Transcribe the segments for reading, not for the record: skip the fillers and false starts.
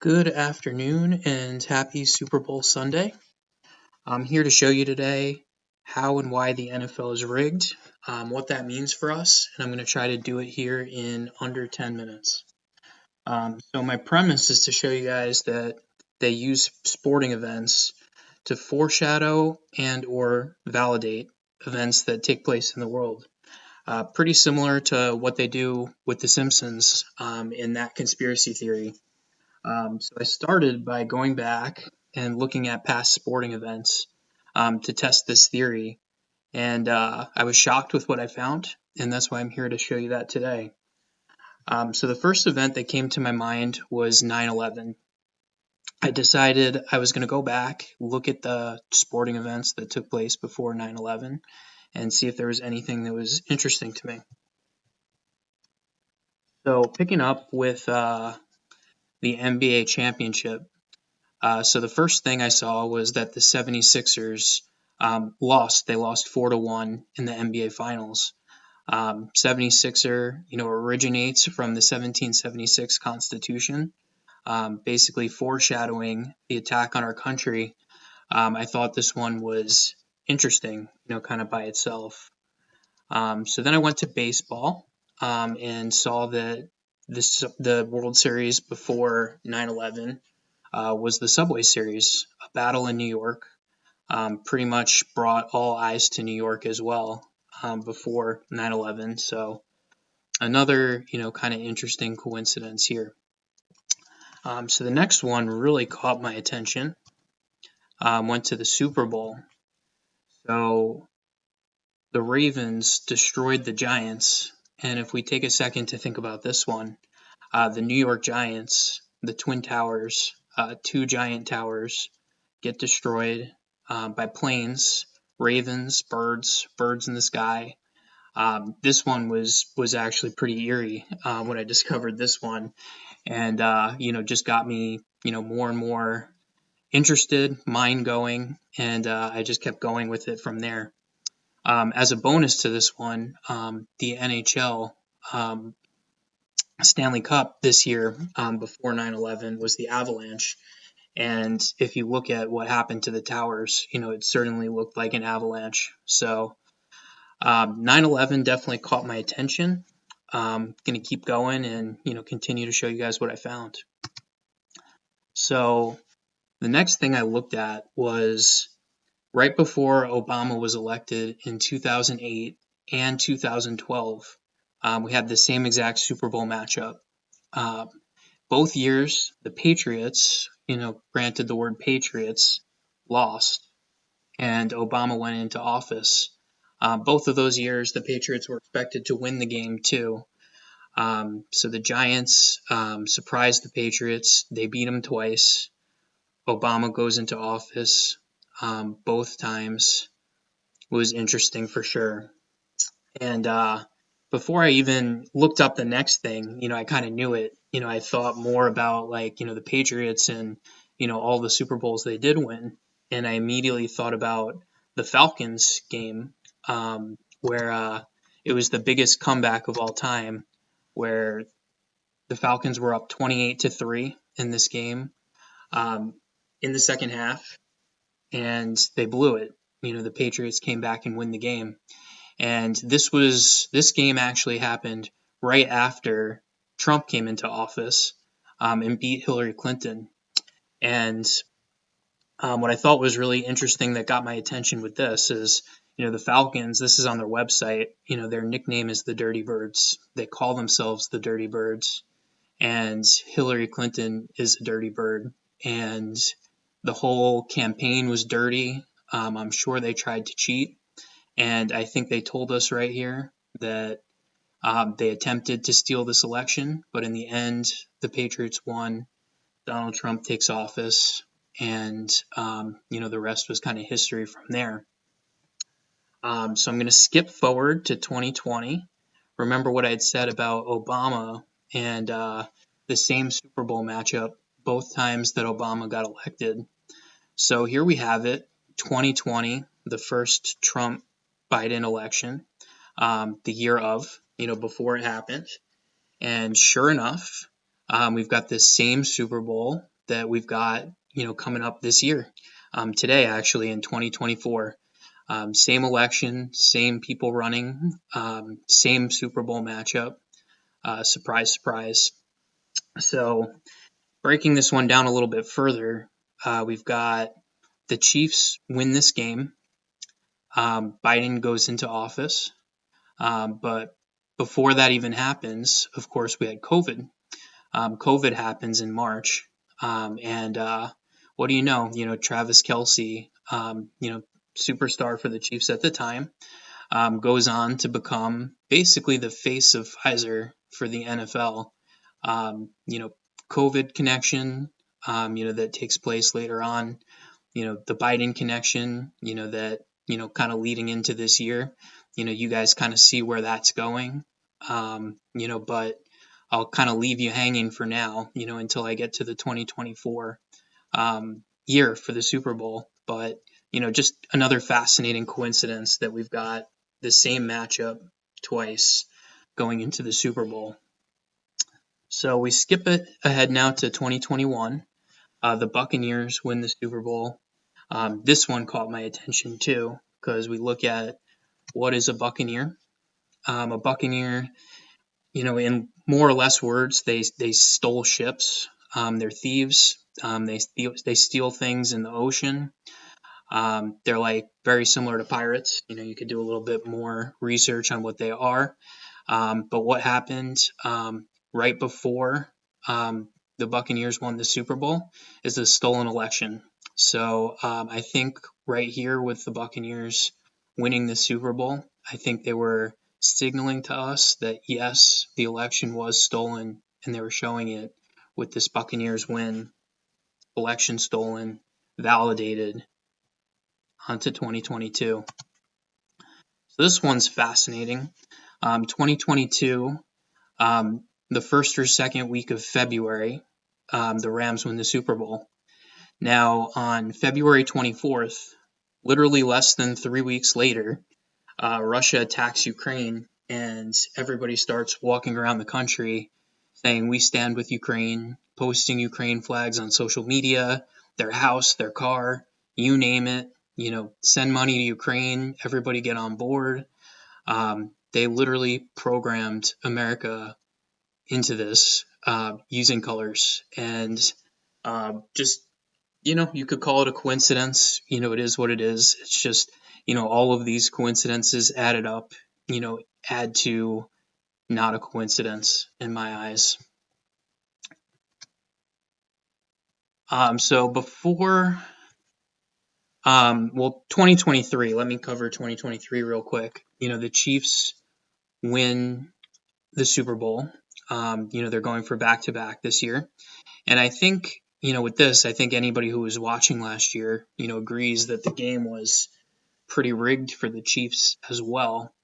Good afternoon and happy Super Bowl Sunday. I'm here to show you today how and why the NFL is rigged, what that means for us, and I'm going to try to do it here in under 10 minutes. So my premise is to show you guys that they use sporting events to foreshadow and or validate events that take place in the world. Pretty similar to what they do with The Simpsons in that conspiracy theory. So I started by going back and looking at past sporting events to test this theory, and I was shocked with what I found, and that's why I'm here to show you that today. So the first event that came to my mind was 9/11. I decided I was going to go back, look at the sporting events that took place before 9/11, and see if there was anything that was interesting to me. So picking up with the NBA championship. So the first thing I saw was that the 76ers lost. They lost 4-1 in the NBA Finals. 76er, originates from the 1776 Constitution, basically foreshadowing the attack on our country. I thought this one was interesting, kind of by itself. So then I went to baseball and saw that the World Series before 9/11 was the Subway Series, a battle in New York. Pretty much brought all eyes to New York as well before 9/11. So another, kind of interesting coincidence here. So the next one really caught my attention. Went to the Super Bowl. So the Ravens destroyed the Giants. And if we take a second to think about this one, the New York Giants, the Twin Towers, two giant towers, get destroyed by planes, ravens, birds in the sky. This one was actually pretty eerie when I discovered this one, and just got me more and more interested, mind going, and I just kept going with it from there. As a bonus to this one, the NHL Stanley Cup this year before 9/11 was the Avalanche. And if you look at what happened to the towers, it certainly looked like an avalanche. So 9/11 definitely caught my attention. Going to keep going and, continue to show you guys what I found. So the next thing I looked at was right before Obama was elected in 2008 and 2012. We had the same exact Super Bowl matchup. Both years, the Patriots, granted the word Patriots, lost, and Obama went into office. Both of those years, the Patriots were expected to win the game too. So the Giants surprised the Patriots. They beat them twice. Obama goes into office both times. It was interesting for sure. And before I even looked up the next thing, I kind of knew it. I thought more about the Patriots and, all the Super Bowls they did win. And I immediately thought about the Falcons game, where it was the biggest comeback of all time, where the Falcons were up 28-3 in this game in the second half, and they blew it. The Patriots came back and win the game. And this game actually happened right after Trump came into office and beat Hillary Clinton. And what I thought was really interesting that got my attention with this is, the Falcons, this is on their website, their nickname is the Dirty Birds. They call themselves the Dirty Birds. And Hillary Clinton is a dirty bird. And the whole campaign was dirty. I'm sure they tried to cheat. And I think they told us right here that they attempted to steal this election, but in the end, the Patriots won. Donald Trump takes office, and the rest was kind of history from there. So I'm going to skip forward to 2020. Remember what I had said about Obama and the same Super Bowl matchup both times that Obama got elected. So here we have it, 2020, the first Trump-Biden election, the year of, before it happened. And sure enough, we've got this same Super Bowl that we've got, coming up this year, today actually in 2024. Same election, same people running, same Super Bowl matchup. Surprise, surprise. So breaking this one down a little bit further, we've got the Chiefs win this game. Biden goes into office. But before that even happens, of course, we had COVID. COVID happens in March. And what do you know? Travis Kelce, superstar for the Chiefs at the time, goes on to become basically the face of Pfizer for the NFL. COVID connection, that takes place later on. The Biden connection, that, kind of leading into this year. You guys kind of see where that's going. But I'll kind of leave you hanging for now, until I get to the 2024 year for the Super Bowl. But, just another fascinating coincidence that we've got the same matchup twice going into the Super Bowl. So we skip it ahead now to 2021. The Buccaneers win the Super Bowl. This one caught my attention too, because we look at what is a Buccaneer. A Buccaneer, in more or less words, they stole ships. They're thieves. They steal things in the ocean. They're like very similar to pirates. You could do a little bit more research on what they are. But what happened right before the Buccaneers won the Super Bowl is the stolen election. So I think right here with the Buccaneers winning the Super Bowl, I think they were signaling to us that yes, the election was stolen, and they were showing it with this Buccaneers win, election stolen, validated, onto 2022. So this one's fascinating. 2022, the first or second week of February, the Rams win the Super Bowl. Now, on February 24th, literally less than 3 weeks later, Russia attacks Ukraine, and everybody starts walking around the country saying, "We stand with Ukraine," posting Ukraine flags on social media, their house, their car, you name it. Send money to Ukraine, everybody get on board. They literally programmed America into this using colors, and just, you could call it a coincidence. It is what it is. It's just, all of these coincidences added up, add to not a coincidence in my eyes. So before, 2023, let me cover 2023 real quick. The Chiefs win the Super Bowl. They're going for back-to-back this year. And I think, with this, I think anybody who was watching last year, agrees that the game was pretty rigged for the Chiefs as well.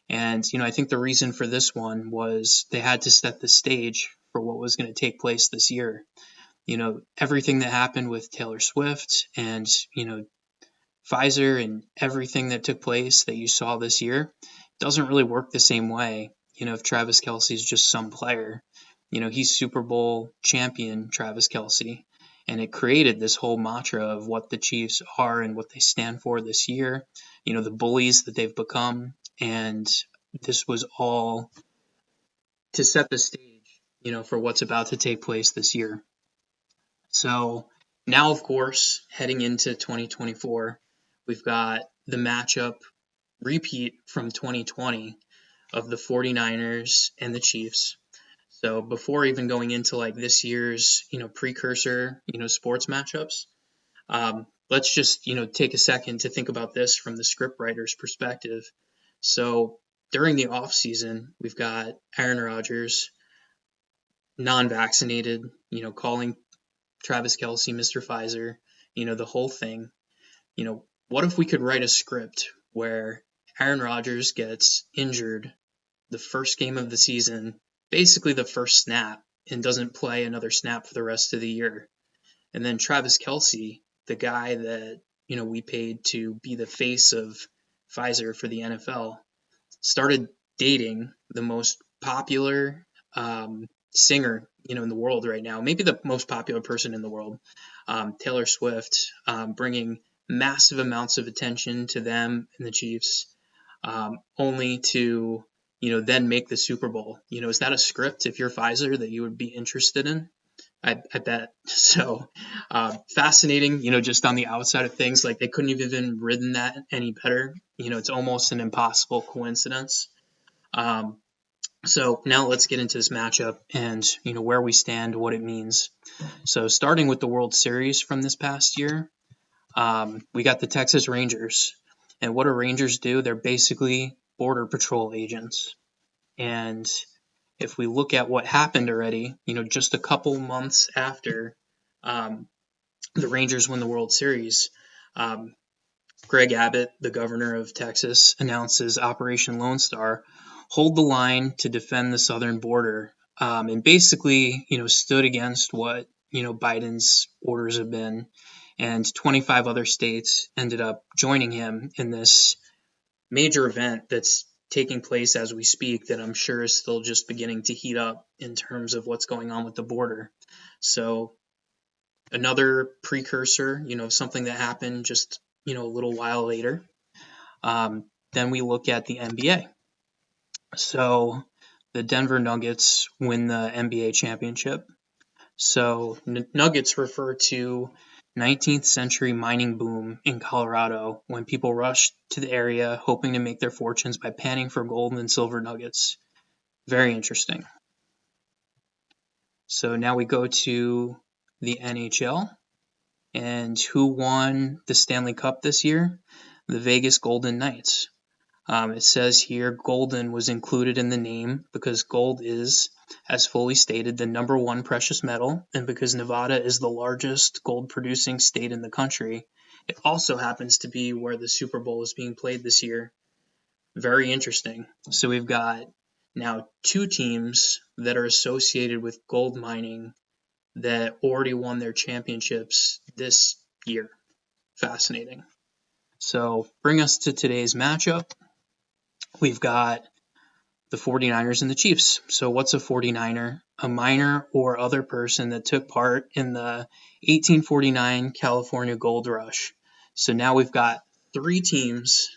And, I think the reason for this one was they had to set the stage for what was going to take place this year. Everything that happened with Taylor Swift and, Pfizer and everything that took place that you saw this year doesn't really work the same way. If Travis Kelce is just some player, he's Super Bowl champion Travis Kelce, and it created this whole mantra of what the Chiefs are and what they stand for this year, the bullies that they've become, and this was all to set the stage, for what's about to take place this year. So now, of course, heading into 2024, we've got the matchup repeat from 2020 of the 49ers and the Chiefs. So before even going into like this year's, precursor, sports matchups, let's just, take a second to think about this from the scriptwriter's perspective. So during the off season, we've got Aaron Rodgers, non-vaccinated, calling Travis Kelce, Mr. Pfizer, the whole thing. What if we could write a script where Aaron Rodgers gets injured the first game of the season, basically the first snap, and doesn't play another snap for the rest of the year? And then Travis Kelce, the guy that, we paid to be the face of Pfizer for the NFL, started dating the most popular, singer, in the world right now, maybe the most popular person in the world, Taylor Swift, bringing massive amounts of attention to them and the Chiefs, only to, then make the Super Bowl. Is that a script, if you're Pfizer, that you would be interested in? I bet. So fascinating, just on the outside of things, like they couldn't have even written that any better. It's almost an impossible coincidence. So now let's get into this matchup and, where we stand, what it means. So starting with the World Series from this past year, we got the Texas Rangers. And what do Rangers do? They're basically border patrol agents. And if we look at what happened already, just a couple months after the Rangers win the World Series, Greg Abbott, the governor of Texas, announces Operation Lone Star, hold the line to defend the southern border, and basically, stood against what, Biden's orders have been. And 25 other states ended up joining him in this major event that's taking place as we speak, that I'm sure is still just beginning to heat up in terms of what's going on with the border. So another precursor, something that happened just, a little while later. Then we look at the NBA. So the Denver Nuggets win the NBA championship. So Nuggets refer to 19th century mining boom in Colorado, when people rushed to the area hoping to make their fortunes by panning for gold and silver nuggets. Very interesting. So now we go to the NHL. And who won the Stanley Cup this year? The Vegas Golden Knights. It says here golden was included in the name because gold is, as fully stated, the number one precious metal, and because Nevada is the largest gold producing state in the country. It also happens to be where the Super Bowl is being played this year. Very interesting. So we've got now two teams that are associated with gold mining that already won their championships this year. Fascinating. So bring us to today's matchup. We've got the 49ers and the Chiefs. So what's a 49er? A miner or other person that took part in the 1849 California Gold Rush. So now we've got three teams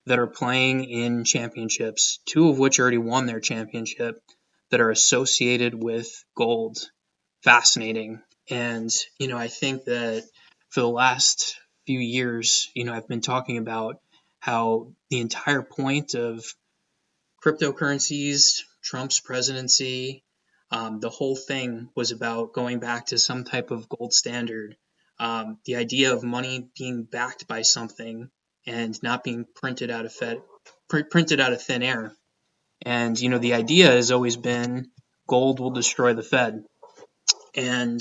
that are playing in championships, two of which already won their championship, that are associated with gold. Fascinating. And, I think that for the last few years, I've been talking about how the entire point of cryptocurrencies, Trump's presidency, the whole thing was about going back to some type of gold standard. The idea of money being backed by something and not being printed out of thin air. And, the idea has always been gold will destroy the Fed. And,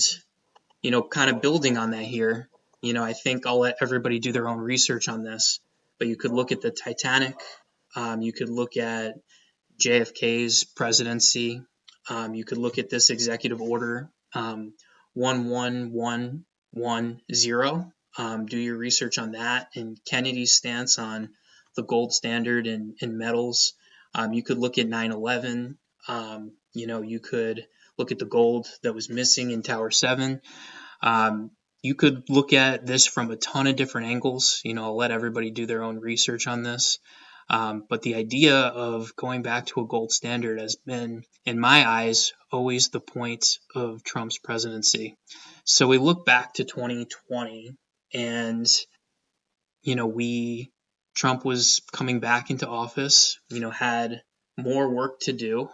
kind of building on that here, I think I'll let everybody do their own research on this, but you could look at the Titanic. You could look at JFK's presidency. You could look at this executive order, 11110. Do your research on that, and Kennedy's stance on the gold standard and metals. You could look at 9/11. You could look at the gold that was missing in Tower 7. You could look at this from a ton of different angles. I'll let everybody do their own research on this. But the idea of going back to a gold standard has been, in my eyes, always the point of Trump's presidency. So we look back to 2020, and, Trump was coming back into office, had more work to do.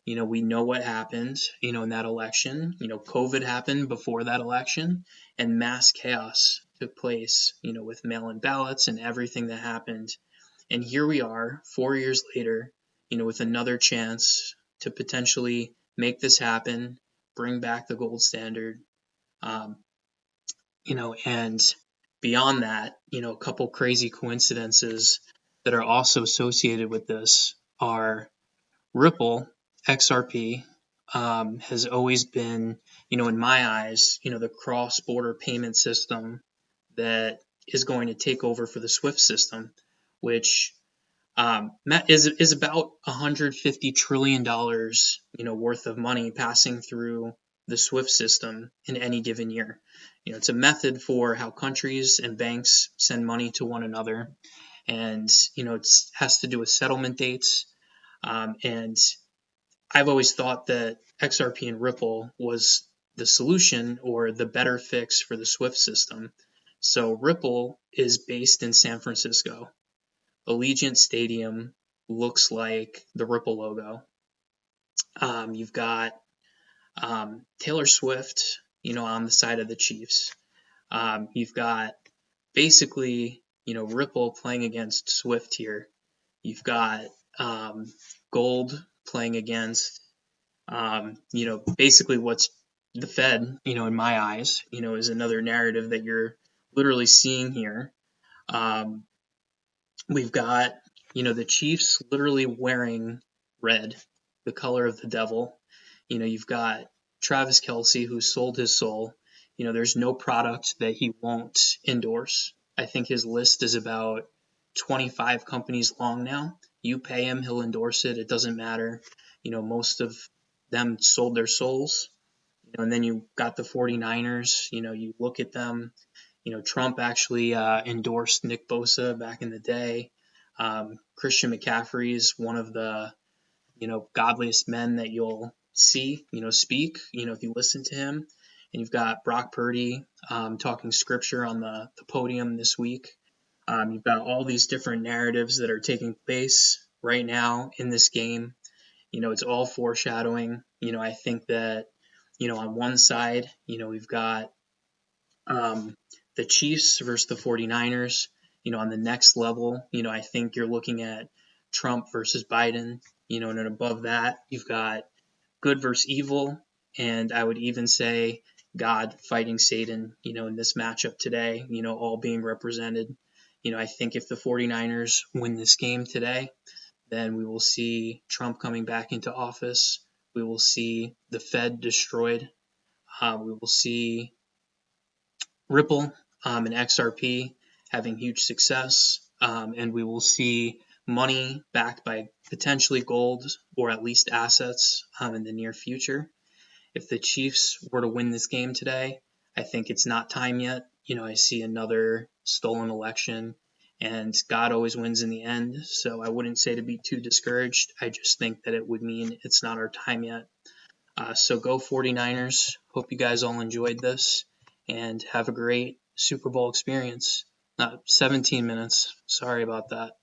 We know what happened, in that election. COVID happened before that election, and mass chaos took place, with mail-in ballots and everything that happened. And here we are 4 years later, with another chance to potentially make this happen, bring back the gold standard. And beyond that, a couple crazy coincidences that are also associated with this are Ripple, XRP, has always been, in my eyes, the cross-border payment system that is going to take over for the SWIFT system, which is about $150 trillion, worth of money passing through the SWIFT system in any given year. It's a method for how countries and banks send money to one another, and it has to do with settlement dates. And I've always thought that XRP and Ripple was the solution or the better fix for the SWIFT system. So Ripple is based in San Francisco. Allegiant Stadium looks like the Ripple logo. You've got Taylor Swift, on the side of the Chiefs. You've got basically, Ripple playing against Swift here. You've got gold playing against, basically what's the Fed, in my eyes, is another narrative that you're literally seeing here. We've got, the Chiefs literally wearing red, the color of the devil. You've got Travis Kelce, who sold his soul. There's no product that he won't endorse. I think his list is about 25 companies long now. You pay him, he'll endorse it. It doesn't matter. Most of them sold their souls. And then you got the 49ers. You look at them. Trump actually endorsed Nick Bosa back in the day. Christian McCaffrey is one of the, godliest men that you'll see, speak, if you listen to him. And you've got Brock Purdy talking scripture on the podium this week. You've got all these different narratives that are taking place right now in this game. It's all foreshadowing. I think that, on one side, we've got the Chiefs versus the 49ers. On the next level, I think you're looking at Trump versus Biden, and then above that, you've got good versus evil. And I would even say God fighting Satan, in this matchup today, all being represented. I think if the 49ers win this game today, then we will see Trump coming back into office. We will see the Fed destroyed. We will see Ripple and XRP having huge success, and we will see money backed by potentially gold or at least assets in the near future. If the Chiefs were to win this game today, I think it's not time yet. I see another stolen election, and God always wins in the end. So I wouldn't say to be too discouraged. I just think that it would mean it's not our time yet. So go 49ers. Hope you guys all enjoyed this and have a great Super Bowl experience. 17 minutes. Sorry about that.